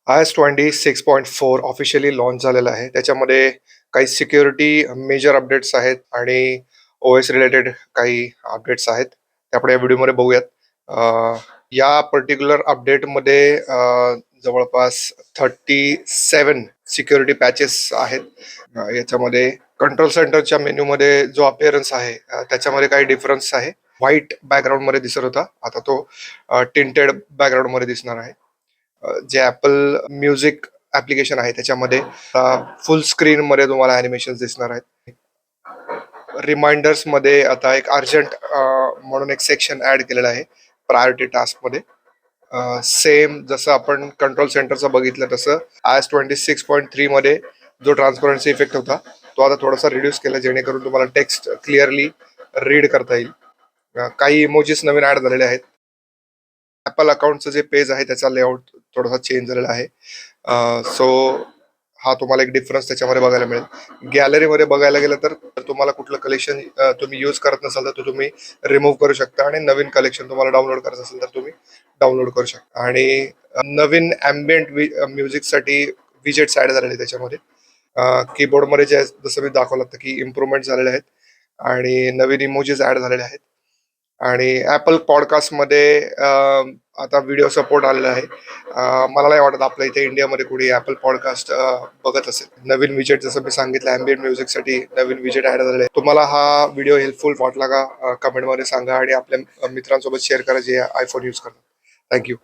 iOS 26.4 officially launch झालेला आहे. त्याच्यामध्ये काही सिक्युरिटी मेजर अपडेट्स आहेत आणि OS रिलेटेड काही अपडेट्स आहेत. ते आपण या व्हिडिओमध्ये बघूयात. अ, या पर्टिक्युलर अपडेटमध्ये जवळपास 37 सिक्युरिटी पॅचेस आहेत. याच्यामध्ये कंट्रोल सेंटरच्या मेन्यूमध्ये जो अपीअरन्स आहे त्याच्यामध्ये काही डिफरन्स आहे. व्हाईट बॅकग्राऊंडमध्ये दिसत होता, आता तो टिंटेड बॅकग्राऊंडमध्ये दिसणार आहे. जे ॲपल म्युझिक ॲप्लिकेशन आहे त्याच्यामध्ये फुल स्क्रीनमध्ये तुम्हाला ॲनिमेशन्स दिसणार आहेत. रिमाइंडर्समध्ये आता एक अर्जंट म्हणून एक सेक्शन ॲड केलेला आहे प्रायोरिटी टास्कमध्ये. सेम जसं आपण कंट्रोल सेंटरचं बघितलं तसं iOS 26.3 मध्ये जो ट्रान्सपरन्सी इफेक्ट होता तो आता थोडासा रिड्यूस केला, जेणेकरून तुम्हाला टेक्स्ट क्लिअरली रीड करता येईल. काही इमोजीस नवीन ॲड झालेले आहेत. ॲपल अकाउंटचं जे पेज आहे त्याचा लेआउट थोडासा चेंज झालेला आहे. सो हा तुम्हाला एक डिफरन्स त्याच्यामध्ये बघायला मिळेल. गॅलरीमध्ये बघायला गेलं तर तुम्हाला कुठलं कलेक्शन तुम्ही यूज करत नसाल तर तो तुम्ही रिमूव्ह करू शकता आणि नवीन कलेक्शन तुम्हाला डाउनलोड करायचं असेल तर तुम्ही डाउनलोड करू शकता. आणि नवीन ॲम्बियंट म्युझिकसाठी विजेट्स ॲड झालेले त्याच्यामध्ये. कीबोर्डमध्ये जे जसं मी दाखवलं होतं की इम्प्रूव्हमेंट झालेले आहेत आणि नवीन इमोजीस ॲड झालेले आहेत. आणि ॲपल पॉडकास्टमध्ये आता व्हिडिओ सपोर्ट आलेला आहे. मला नाही वाटत आपल्या इथे इंडियामध्ये कोणी ॲपल पॉडकास्ट बघत असेल. नवीन विजेट जसं मी सांगितलं ॲम्बियंट म्युझिकसाठी नवीन विजेट ॲड झालेले आहे. तुम्हाला हा व्हिडिओ हेल्पफुल वाटला का? कमेंटमध्ये सांगा आणि आपल्या मित्रांसोबत शेअर करा जे आयफोन यूज करतात. थँक्यू.